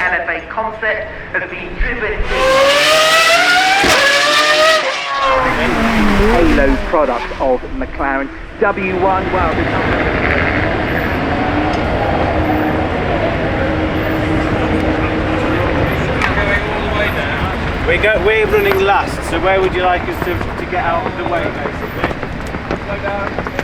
LFA concept has been driven Halo product of McLaren. W1, well, we're running last, so where would you like us to get out of the way, basically? Slow down.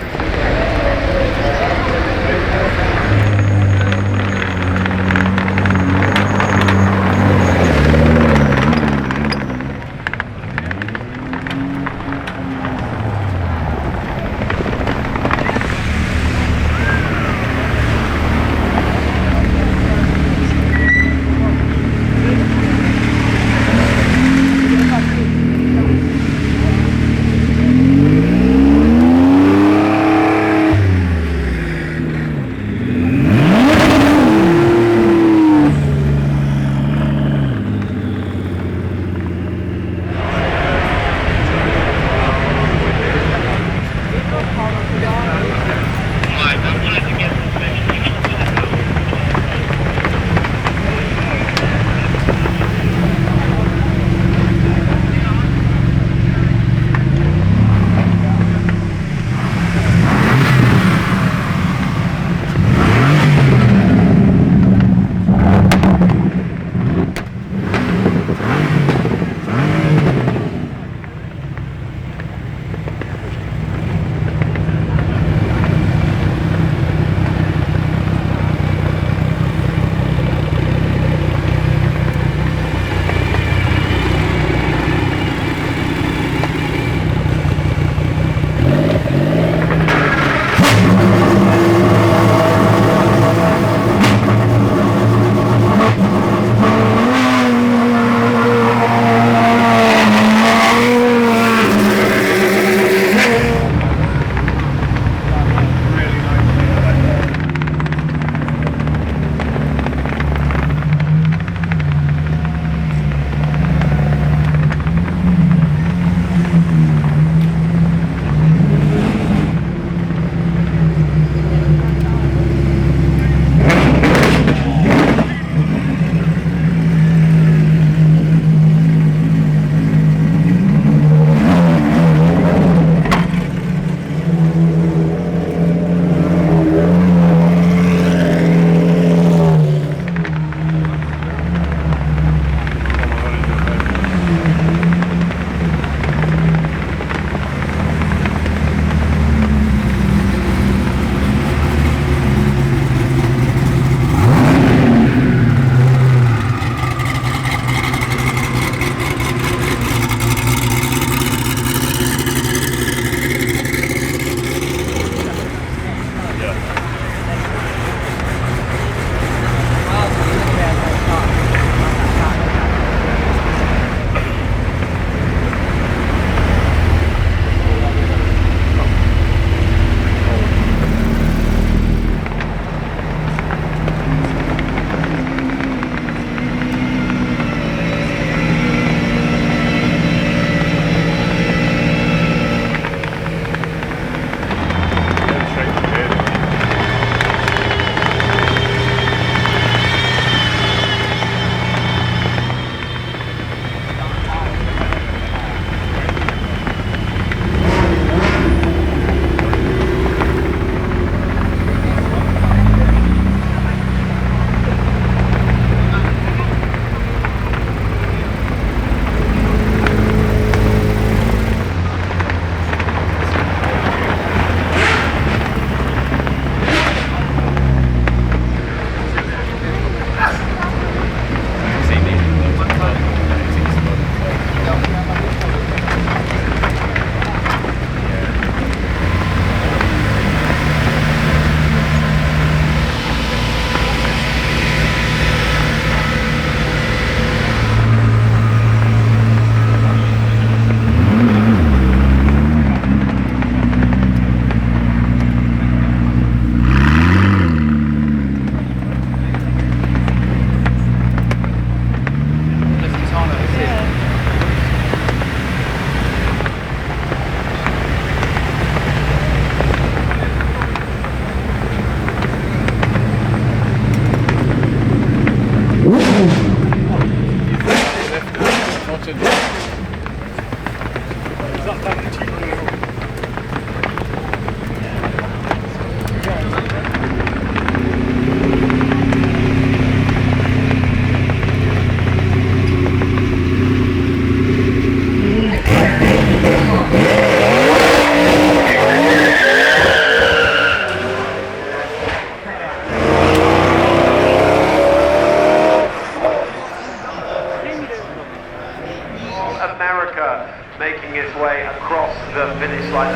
Making its way across the finish line.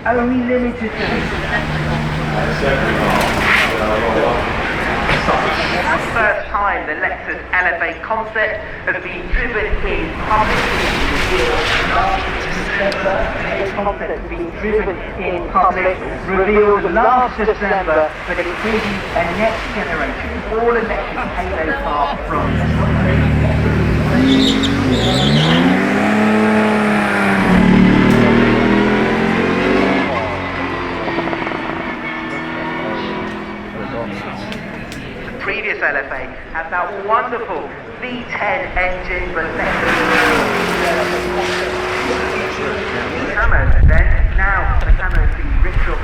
Only limited to the first time the Lexus LFA concept has been driven in public. The concept being driven in public revealed last December that it created a next generation all-electric halo car from the previous LFA had that wonderful V10 engine, but now the camo is being ripped off,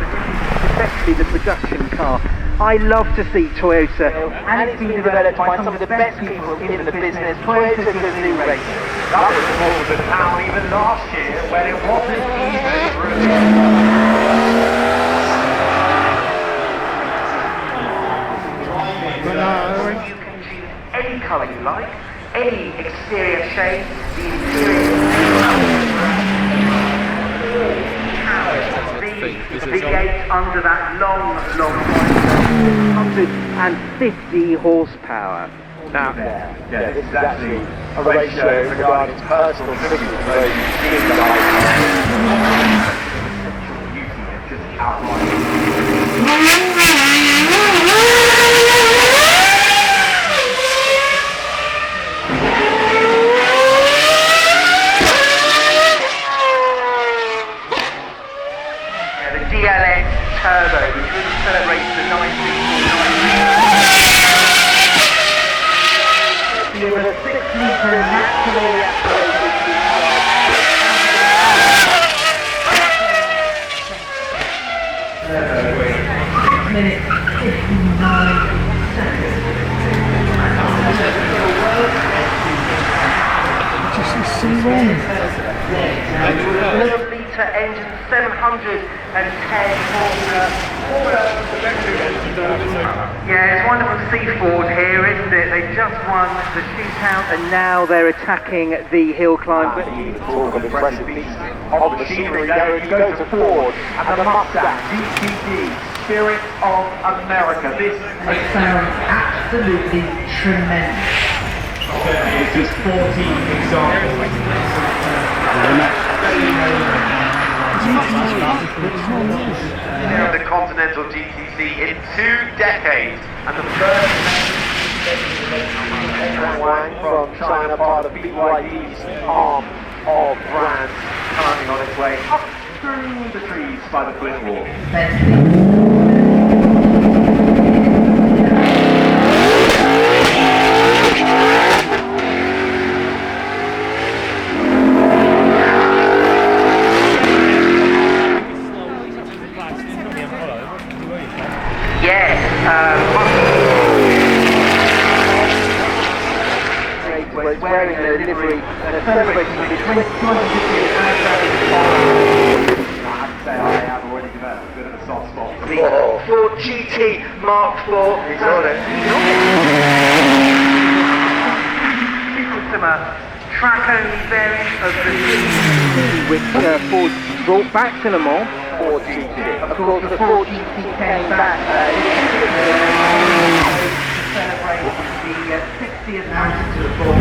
especially the production car. I love to see Toyota, and it's been developed by some of the best people in the business. Toyota Gazoo Racing. That was more than now, even last year, when it wasn't even You can choose any colour you like, any exterior shade, the interior. V8 under that long 150 horsepower. Now, this is actually a ratio regarding personal figures, so you see the just outline. Turbo, which really celebrates the 1949. With a 6-litre naturally aspirated minutes 59 seconds. Just see when. 11-litre engine, 710 horsepower. Yeah, it's wonderful to see Ford here, isn't it? They just won the shootout and now they're attacking the hill climb. Talk of impressive piece of machinery there. If you go to Ford and the Mustang GTD, Spirit of America. This sounds absolutely tremendous. is just 14 examples. The Continental GTC in 2 decades, and the first from China, part of BYD's arm of brands, coming on its way up through the trees by the cliff wall. Wearing the livery and a celebration of the 250th I have to say, I have already developed a bit of a soft spot for the Ford GT Mark IV. He's on it. Some track-only variant of the GT, which Ford brought back to Le Mans. Ford GT. Of course, the Ford GT came back to celebrate the 60th anniversary of Ford.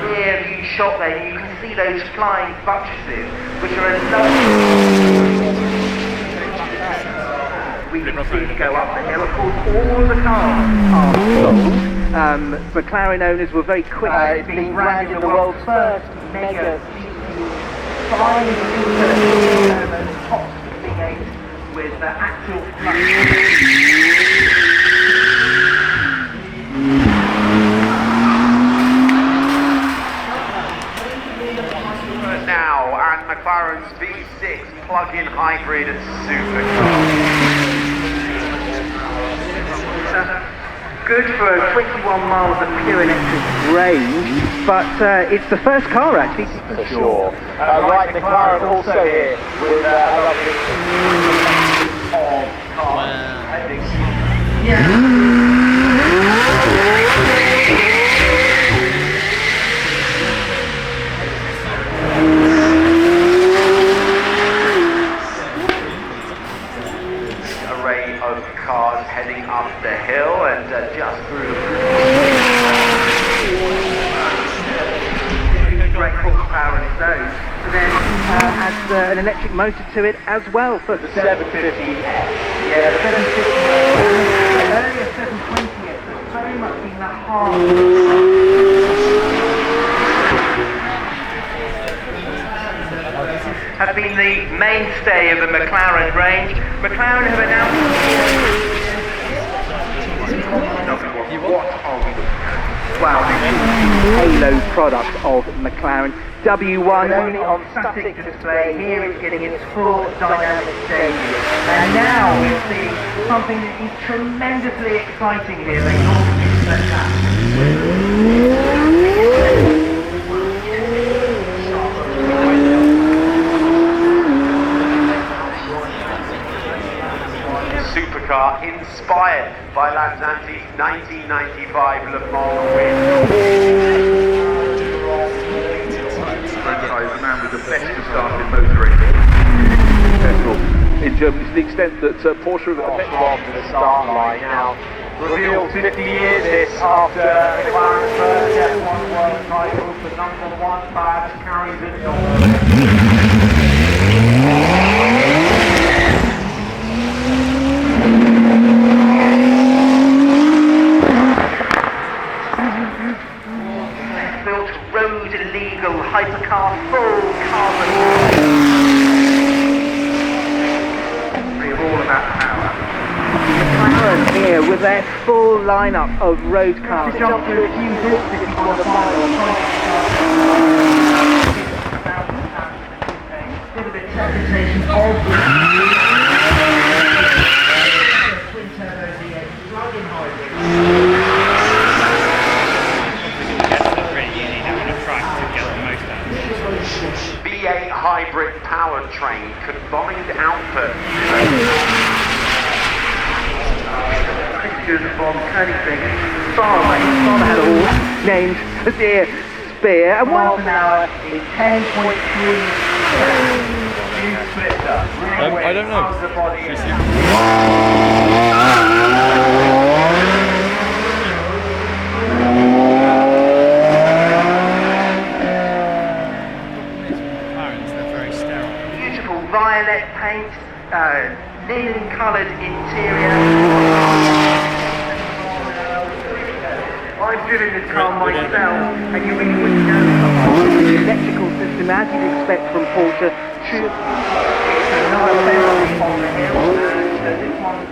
Rear view shot there, you can see those flying buttresses, which are a lovely. We can see go up the hill. Of course, all the cars are sold. McLaren owners were very quick. It's being branded the world's first mega GT 5-litre top V8 with the actual now, and McLaren's V6 plug-in hybrid supercar. Good for 21 miles of pure electric range, but it's the first car actually. For sure. Right, McLaren also here with a lovely of cars. Array of cars heading up the hill and just through Great horsepower in those. So then has an electric motor to it as well for the 750. Yeah, the 750. Earlier 720s, it's very much been that hard. Have been the mainstay of the McLaren range. McLaren have announced. What are we looking at? Wow, this is the halo product of McLaren. W1 only on static display. Here it's getting its full dynamic debut. And now we're seeing something that is tremendously exciting here. They normally expect that. Supercar inspired by Lanzante's 1995 Le Mans win. The man with the best start in motor racing. In Germany, to the extent that Porsche have Off the start line now. Revealed 50 years this after McLaren's first F1 World title, the #1 badge carries it on. Built road legal hypercar full carbon. All about power. McLaren here with their full lineup of road cars. To jump through a few hoops if you want to find a little bit of presentation of twin turbo V8 plug-in hybrid. V8 hybrid powertrain combined output. Pictures from Koenigsegg. Father had a horse named Sadair Spear, and miles an hour in 10.3. I don't know. Beautiful violet paint, linen coloured interior. I've driven this car myself, and you really wouldn't know the electrical system, as you'd expect from Porsche. It's another Ferrari on the hill, and this one's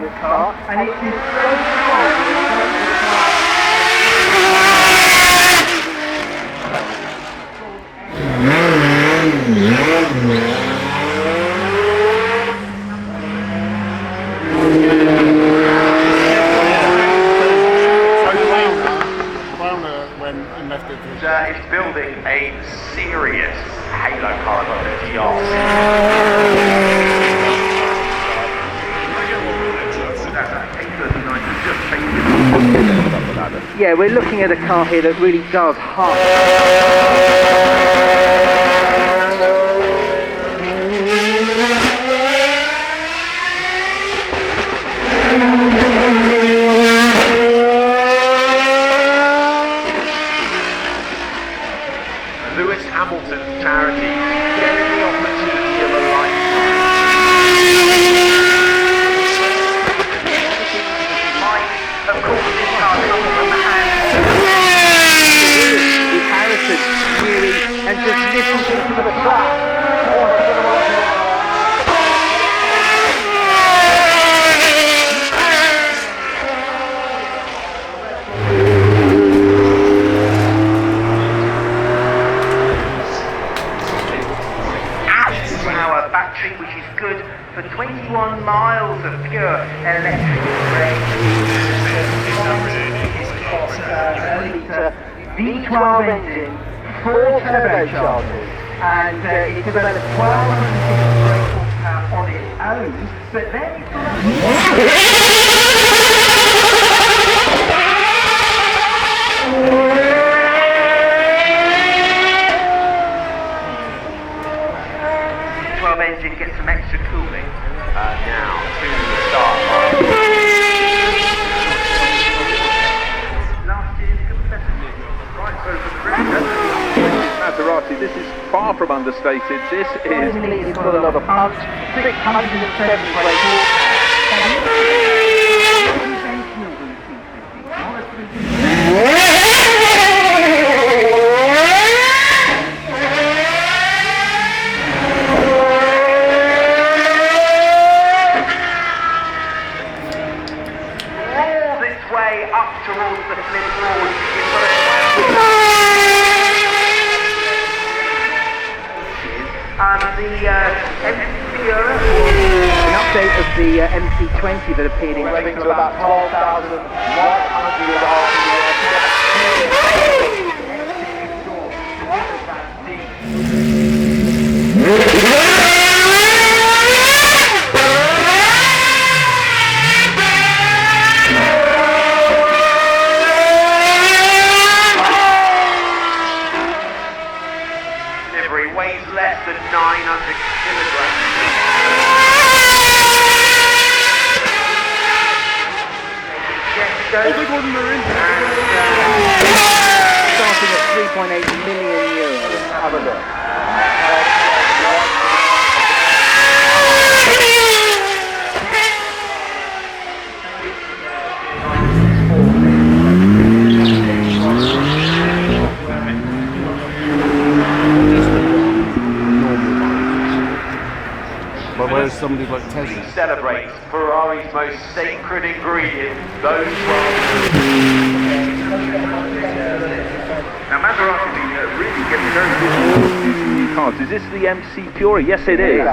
the car, and it is so Is building a serious halo car on the GR. yeah, we're looking at a car here that really does hum. Lewis Hamilton's charity, getting the opportunity of a lifetime. Of course, this car comes from the hands With Harrison, really, and just listening to the track. battery, which is good for 21 miles of pure electric range. V12 engine, 4 turbochargers, and it developed 1260 brake horsepower on its own, but then it's engine gets some extra cooling now to the start line. Last year's Maserati, this is far from understated. This is... It's got a lot of punch, 670 brake towards the flip board. An update of the MC20 that appeared in revving to about 12,100 weighs less than 900 kilograms. Starting at 3.8 million euros. Have a look. Whereas somebody like Tesla celebrates Ferrari's most sacred ingredient, those 12. Now Maserati really getting very good new cars. Is this the MC Pura? Yes, it is.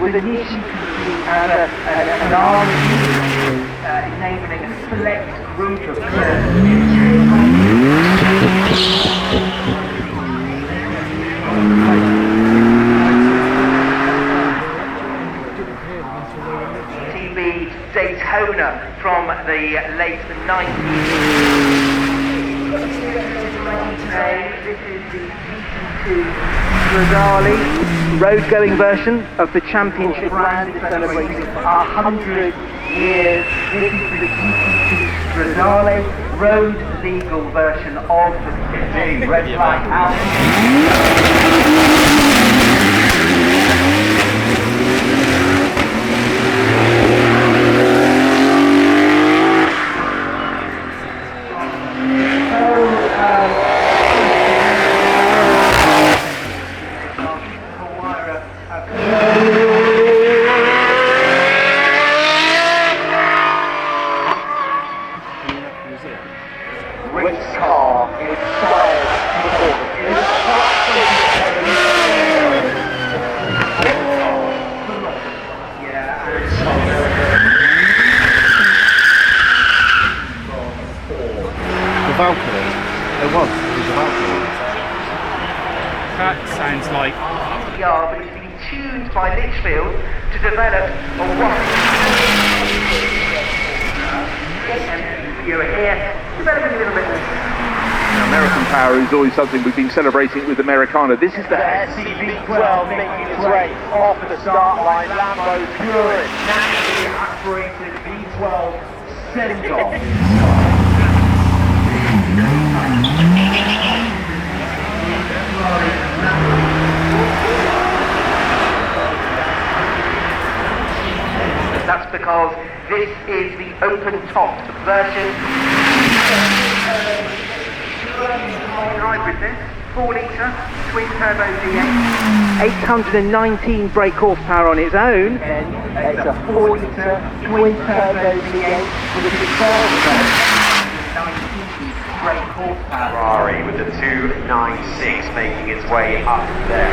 With a new and an R&D enabling a select group of Daytona from the late 90s. This is the GT2 Stradale road-going version of the championship brand. It's celebrating 100 years. This is the GT2 Stradale road legal version of the red flag out. That sounds like... Yeah, but it's been tuned by Litchfield to develop a you're here, developing a little bit more. American power is always something we've been celebrating with Americana. This is the SCV12 making its way off the start line. Lambo's good. Naturally aspirated V12 send off. That's because this is the open-top version. Hybrid this, 4-litre, twin-turbo V8, 819 brake horsepower on its own. It's a 4-litre twin-turbo V8 with a 19 brake horsepower. Ferrari with the 296 making its way up there.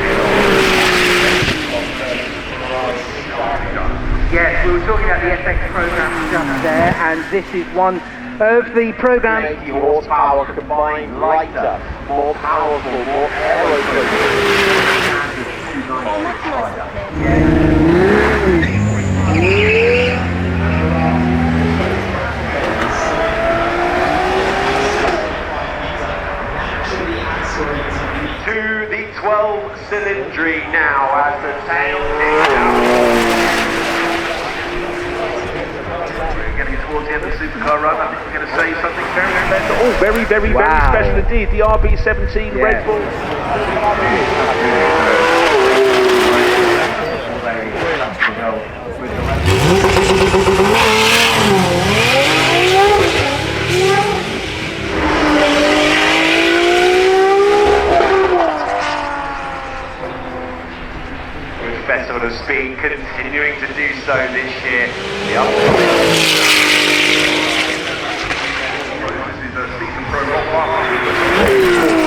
Yes, we were talking about the FX program just there, and this is one of the programs. 80 horsepower combined, lighter, more powerful, more To the 12 cylindry now as the tail ticks out. getting towards the end of the supercar run. I think we're going to say something very special. Oh, very, very, very special indeed. The RB17 Red Bull. Festival of Speed continuing to do so this year.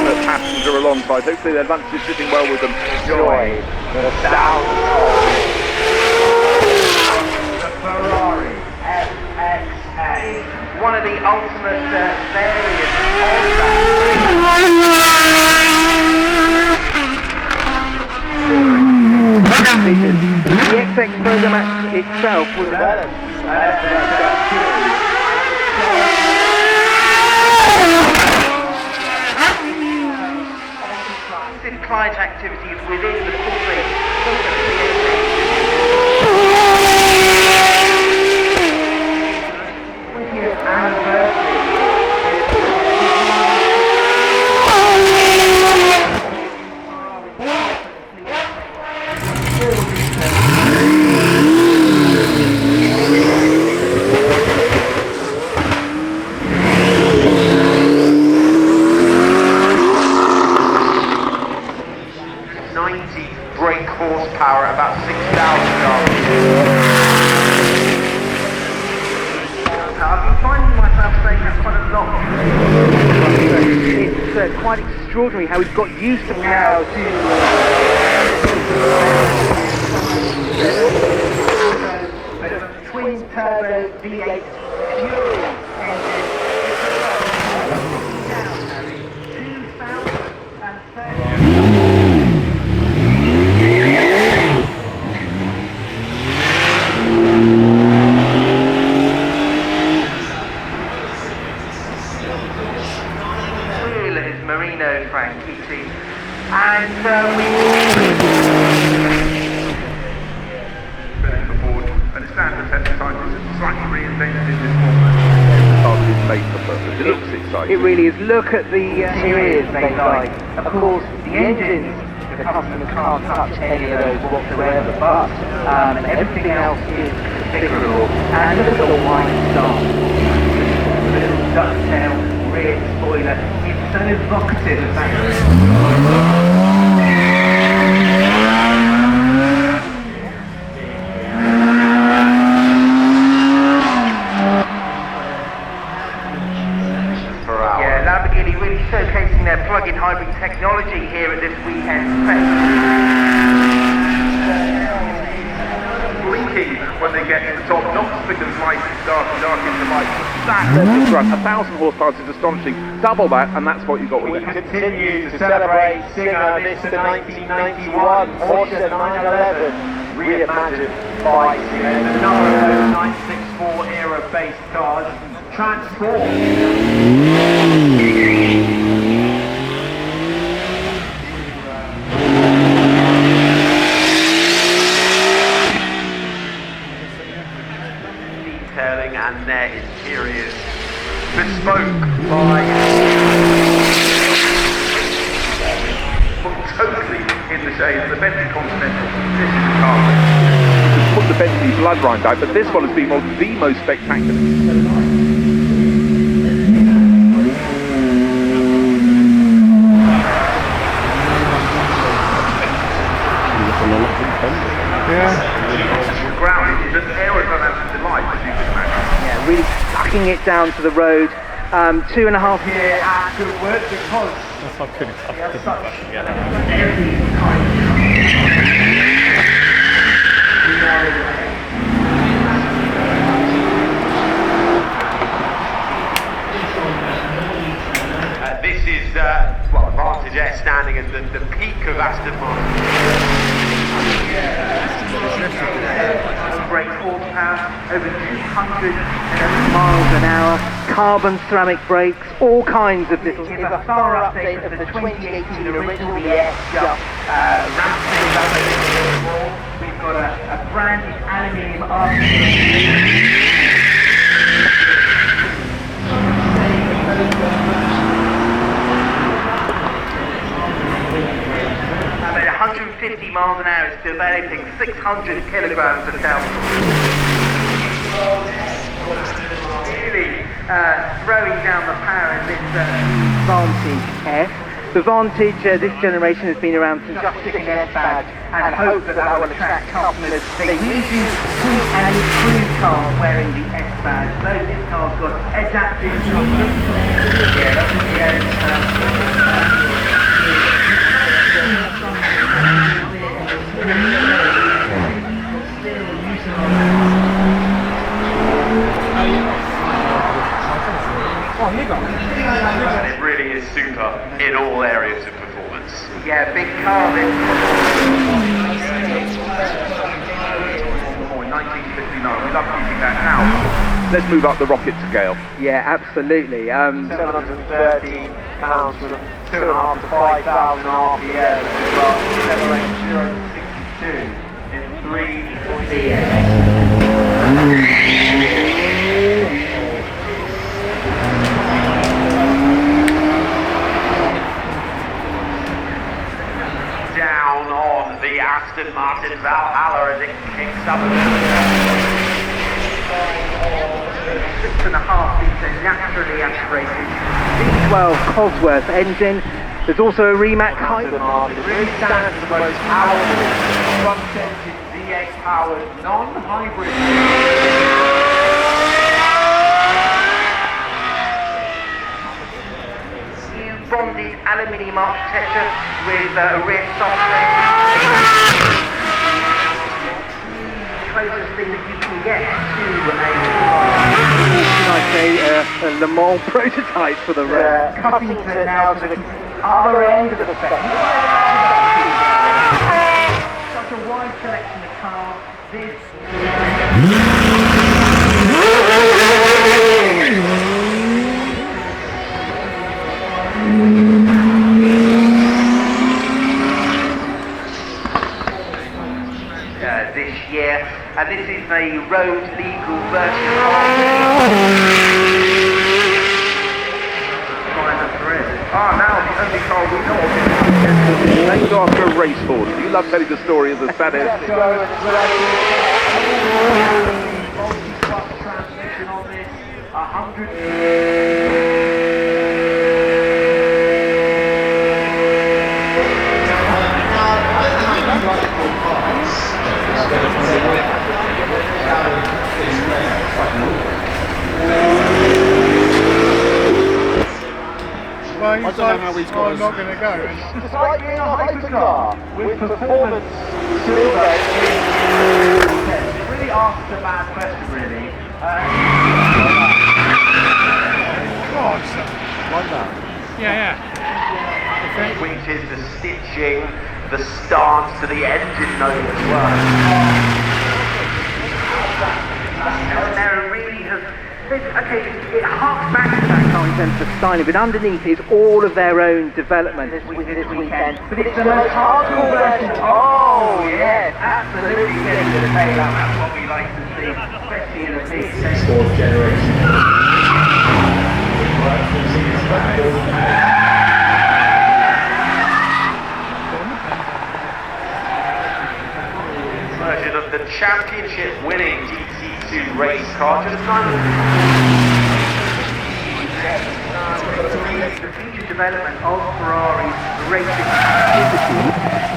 The passenger alongside. Hopefully their lunch is sitting well with them. Enjoy the sound of the Ferrari FXX. One of the ultimate variants of that. The FX program itself was developed. Client activities within the corporate horsepower at about 6,000 yards. I've been finding myself saying that quite a lot. It's quite extraordinary how we've got used to now to twin turbo V8 Fury engine. And we the board, and it stands the test of time. It's slightly reinvented in this format. It's made for purpose. It looks exciting. It really is. Look at the interiors they like. Of course, the engines, the customer can't touch any of those whatsoever, but everything else is configurable. And look at the wide start. The little ducktail rear spoiler. It's so evocative of that. Lamborghini really showcasing their plug-in hybrid technology here at this weekend's festival. Blinking when they get to the top, not because light is dark into light. That's run. 1,000 horsepower is astonishing. Double that, and that's what you got with We it. continue to celebrate Singer Mr. 1991 Porsche 911 reimagined by Singer. Another of those 964 era based cars. transform. Detailing and their interiors bespoke by totally in the shade of the Bentley Continental. This is the car. Put the Bentley blood rind out, but this one has been the most spectacular. The ground is an aerodynamic delight, as you can imagine. Yeah, really sucking it down to the road. 2.5 years at Goodwood because this is, Vantage Air standing at the peak of Aston Martin. brake horsepower, over 200 miles an hour, carbon ceramic brakes, all kinds of little. It's a thorough update of the 2018 original VS Just We've got a brand new aluminium At 150 miles an hour, it's developing 600 kilograms of downforce. Really throwing down the power in this Vantage F. The Vantage, this generation has been around since just sticking an S badge and hope that that will attract customers. They really do keep and improve cars wearing the S badge. So this car's got adaptive And it really is super in all areas of performance. Yeah, big car this. 1959, we love using that now. Let's move up the rocket scale. Yeah, absolutely. 730 pounds with 2.5 to 5,000 RPM. In 3 down on the Aston Martin Valhalla as it kicks up. 6.5 litre naturally aspirated V12 Cosworth engine. There's also a Rimac Aston Martin really stands for the most powerful front-engine VX-powered non-hybrid. bonded aluminium architecture with a rear software. Closest thing that you can get to a Le Mans prototype for the road. Cutting to now to the other end of the spectrum. Such a wide selection of cars. This year, and this is a road legal version of now the only car we know of Named after a racehorse. You love telling the story of the Sadair. Transmission on this, 100. Well, I don't know how he's got I'm not going to go. Despite being a hypercar with performance silver, it really asks a bad question, really. God, Like that. yeah. Which is the stitching, the stance to the engine note as well. There really has Okay, it harks back to that car in terms of styling, but underneath is all of their own development this weekend. But it's the most hardcore version. Oh, yes, absolutely getting to the tail. That's what we like to see, especially in the pits. Fourth generation. Version of the championship winning GT2 race car. Just the future development of Ferrari's racing activity.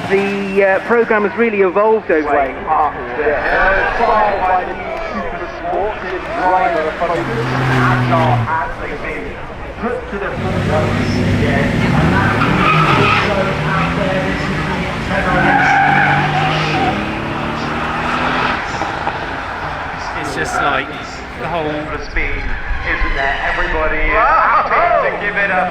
The program has really evolved over the years. Inspired by the new super sportive driver focus, agile as they've been put to the forefront again. And that also out there, this is the Intensa. It's just like the whole. for speed, isn't there? Everybody is happy to give it a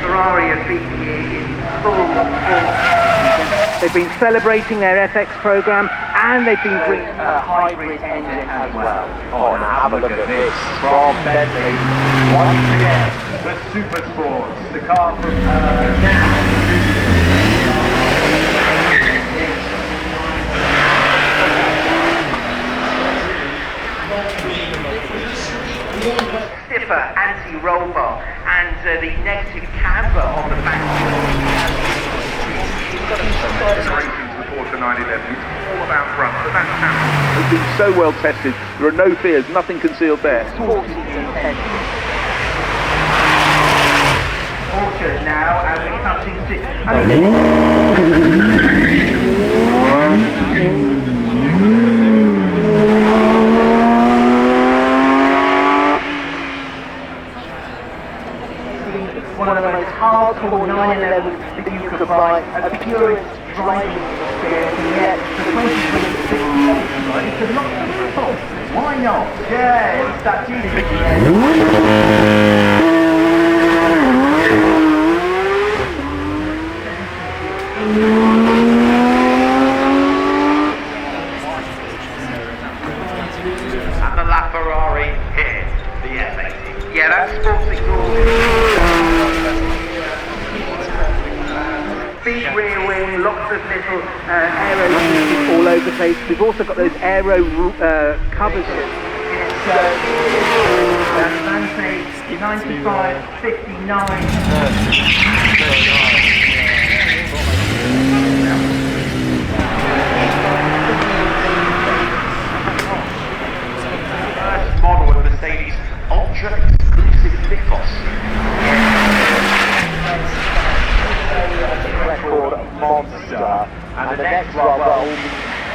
Ferrari have been in full force. They've been celebrating their FX program, and they've been bringing a hybrid engine as well. Oh, now have a look at this from Bentley. Once again, the Super Sports, the car from stiffer anti-roll bar and the negative camber on the back. the Porsche 911. It's all about front, but that's how it's been so well tested. There are no fears, nothing concealed there. Porsche now as we come one of the most hardcore 911s that you could buy, a purest driving experience, and yet the 2026 it's a lot of fun. Why not? Yeah, it's that And the LaFerrari here, the F80. yeah, that's sports exhaust. Big rear wing, lots of little aero pieces all over the place. We've also got those aero covers. Manthey 95, 59. First model of Mercedes ultra exclusive FOS. record monster, and the next run will be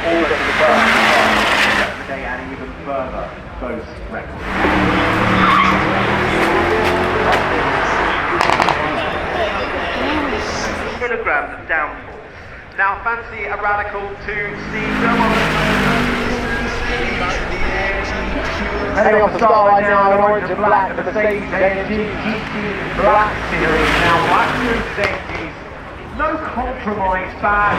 all of the first today, and even further those records. Kilograms of downforce. Now fancy a radical 2-seater. Heading off the start line now in orange and black, the Mercedes-AMG GT Black Series. Now black series safeties, no compromise fast.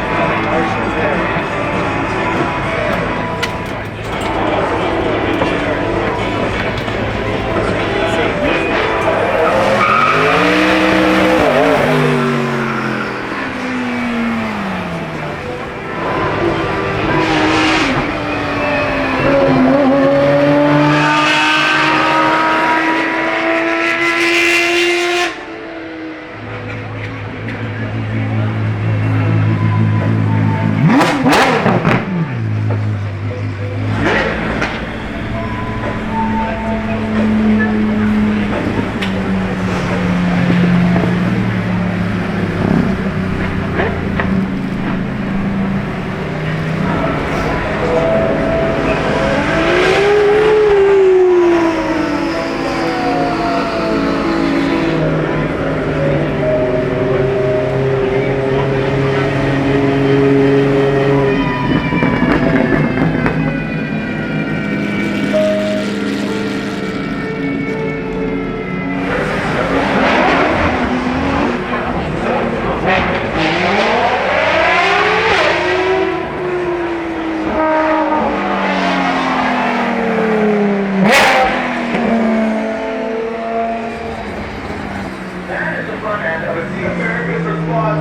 front end of a T50 Plus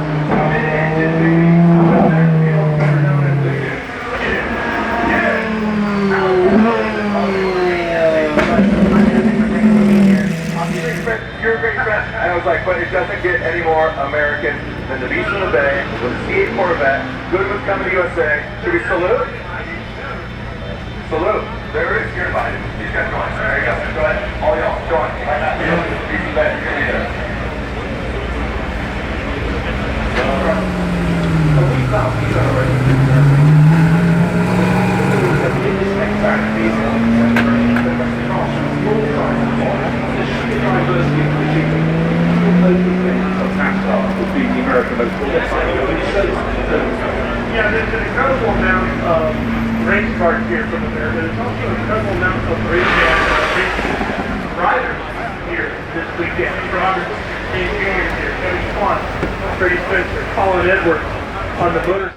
mid-engine baby. Next field, better known as the You're a great friend. And I was like, but it doesn't get any more American than the beach in the bay with a C8 Corvette. Goodwood's coming to USA. Should we salute? Salute. There it is. You're invited. These guys join. There you go. Go ahead. All y'all join. Why not? Easy bet. You're gonna get it. Yeah, there's an incredible amount of race cars here from America. There's also an incredible amount of race riders here this weekend. Robert James Jr. here, Kevin Swan, Freddie Spencer, Colin Edwards on the motorcycle.